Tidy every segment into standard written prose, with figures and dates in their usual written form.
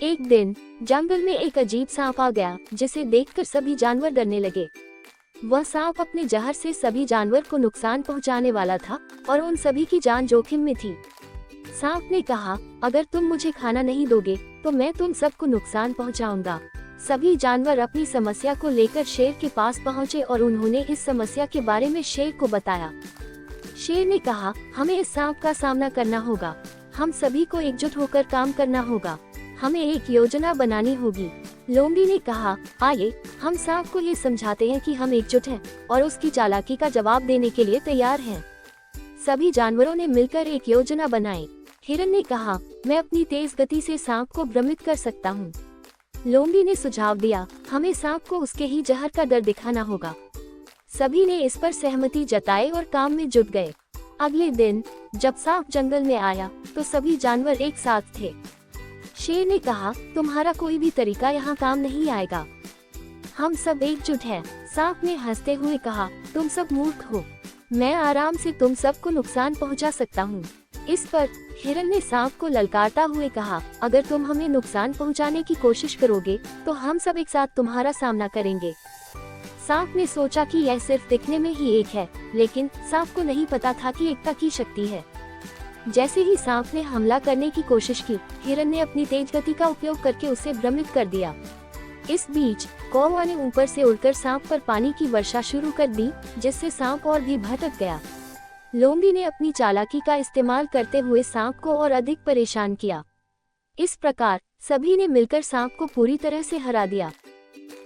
एक दिन जंगल में एक अजीब सांप आ गया, जिसे देखकर सभी जानवर डरने लगे। वह सांप अपने जहर से सभी जानवर को नुकसान पहुंचाने वाला था और उन सभी की जान जोखिम में थी। सांप ने कहा, अगर तुम मुझे खाना नहीं दोगे तो मैं तुम सबको नुकसान पहुंचाऊंगा। सभी जानवर अपनी समस्या को लेकर शेर के पास पहुंचे और उन्होंने इस समस्या के बारे में शेर को बताया। शेर ने कहा, हमें इस सांप का सामना करना होगा। हम सभी को एकजुट होकर काम करना होगा। हमें एक योजना बनानी होगी। लोमड़ी ने कहा, आइए हम सांप को ये समझाते हैं कि हम एकजुट हैं और उसकी चालाकी का जवाब देने के लिए तैयार हैं। सभी जानवरों ने मिलकर एक योजना बनाई। हिरन ने कहा, मैं अपनी तेज गति से सांप को भ्रमित कर सकता हूँ। लोमड़ी ने सुझाव दिया, हमें सांप को उसके ही जहर का डर दिखाना होगा। सभी ने इस पर सहमति जताई और काम में जुट गए। अगले दिन जब सांप जंगल में आया तो सभी जानवर एक साथ थे। शेर ने कहा, तुम्हारा कोई भी तरीका यहाँ काम नहीं आएगा। हम सब एकजुट हैं। सांप ने हंसते हुए कहा, तुम सब मूर्ख हो। मैं आराम से तुम सबको नुकसान पहुँचा सकता हूँ। इस पर हिरन ने सांप को ललकारता हुए कहा, अगर तुम हमें नुकसान पहुँचाने की कोशिश करोगे तो हम सब एक साथ तुम्हारा सामना करेंगे। सांप ने सोचा कि यह सिर्फ दिखने में ही एक है, लेकिन सांप को नहीं पता था कि एकता की शक्ति है। जैसे ही सांप ने हमला करने की कोशिश की, हिरन ने अपनी तेज गति का उपयोग करके उसे भ्रमित कर दिया। इस बीच कौवा ने ऊपर से उड़कर सांप पर पानी की वर्षा शुरू कर दी, जिससे सांप और भी भटक गया। लोमड़ी ने अपनी चालाकी का इस्तेमाल करते हुए सांप को और अधिक परेशान किया। इस प्रकार सभी ने मिलकर सांप को पूरी तरह से हरा दिया।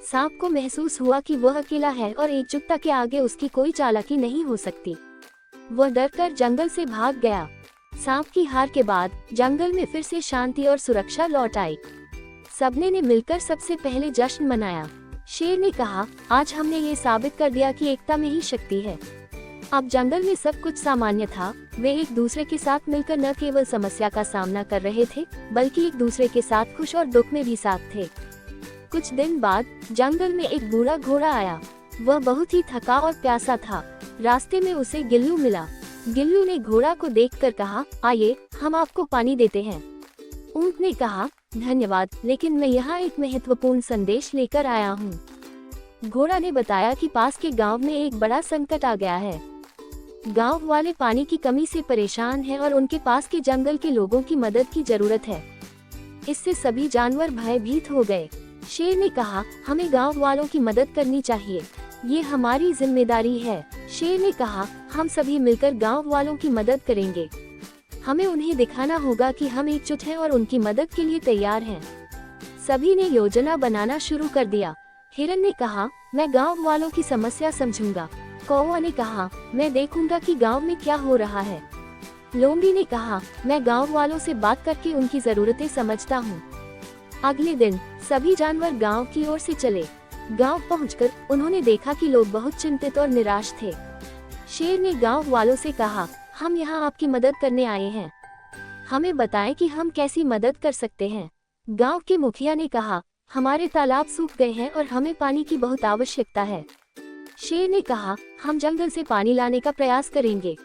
सांप को महसूस हुआ कि वह अकेला है और एकजुटता के आगे उसकी कोई चालाकी नहीं हो सकती। वह डरकर जंगल से भाग गया। सांप की हार के बाद जंगल में फिर से शांति और सुरक्षा लौट आई। सबने ने मिलकर सबसे पहले जश्न मनाया। शेर ने कहा, आज हमने ये साबित कर दिया कि एकता में ही शक्ति है। अब जंगल में सब कुछ सामान्य था। वे एक दूसरे के साथ मिलकर न केवल समस्या का सामना कर रहे थे, बल्कि एक दूसरे के साथ खुश और दुख में भी साथ थे। कुछ दिन बाद जंगल में एक बूढ़ा घोड़ा आया। वह बहुत ही थका और प्यासा था। रास्ते में उसे गिल्लू मिला। गिल्लू ने घोड़ा को देखकर कहा, आइए हम आपको पानी देते हैं। ऊंट ने कहा, धन्यवाद, लेकिन मैं यहाँ एक महत्वपूर्ण संदेश लेकर आया हूँ। घोड़ा ने बताया कि पास के गांव में एक बड़ा संकट आ गया है। गांव वाले पानी की कमी से परेशान हैं और उनके पास के जंगल के लोगों की मदद की जरूरत है। इससे सभी जानवर भयभीत हो गए। शेर ने कहा, हमें गांव वालों की मदद करनी चाहिए। ये हमारी जिम्मेदारी है। शेर ने कहा, हम सभी मिलकर गांव वालों की मदद करेंगे। हमें उन्हें दिखाना होगा कि हम एकजुट हैं और उनकी मदद के लिए तैयार हैं। सभी ने योजना बनाना शुरू कर दिया। हिरन ने कहा, मैं गांव वालों की समस्या समझूंगा। कौवा ने कहा, मैं देखूंगा कि गांव में क्या हो रहा है। लोमड़ी ने कहा, मैं गांव वालों से बात करके उनकी जरूरतें समझता हूँ। अगले दिन सभी जानवर गांव की ओर से चले। गांव पहुंचकर उन्होंने देखा कि लोग बहुत चिंतित और निराश थे। शेर ने गांव वालों से कहा, हम यहाँ आपकी मदद करने आए हैं। हमें बताएं कि हम कैसी मदद कर सकते हैं। गांव के मुखिया ने कहा, हमारे तालाब सूख गए हैं और हमें पानी की बहुत आवश्यकता है। शेर ने कहा, हम जंगल से पानी लाने का प्रयास करेंगे।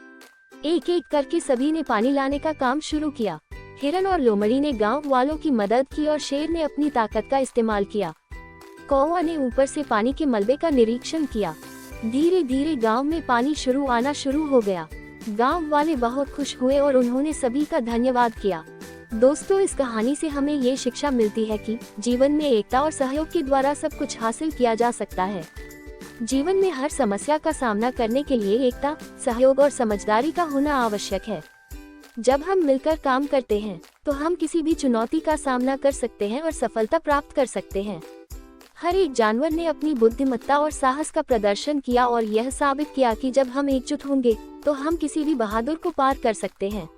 एक एक करके सभी ने पानी लाने का काम शुरू किया। हिरन और लोमड़ी ने गांव वालों की मदद की और शेर ने अपनी ताकत का इस्तेमाल किया। कौवा ने ऊपर से पानी के मलबे का निरीक्षण किया। धीरे धीरे गांव में पानी आना शुरू हो गया। गांव वाले बहुत खुश हुए और उन्होंने सभी का धन्यवाद किया। दोस्तों, इस कहानी से हमें ये शिक्षा मिलती है कि जीवन में एकता और सहयोग के द्वारा सब कुछ हासिल किया जा सकता है। जीवन में हर समस्या का सामना करने के लिए एकता, सहयोग और समझदारी का होना आवश्यक है। जब हम मिलकर काम करते हैं तो हम किसी भी चुनौती का सामना कर सकते हैं और सफलता प्राप्त कर सकते हैं। हर एक जानवर ने अपनी बुद्धिमत्ता और साहस का प्रदर्शन किया और यह साबित किया कि जब हम एकजुट होंगे तो हम किसी भी बहादुर को पार कर सकते हैं।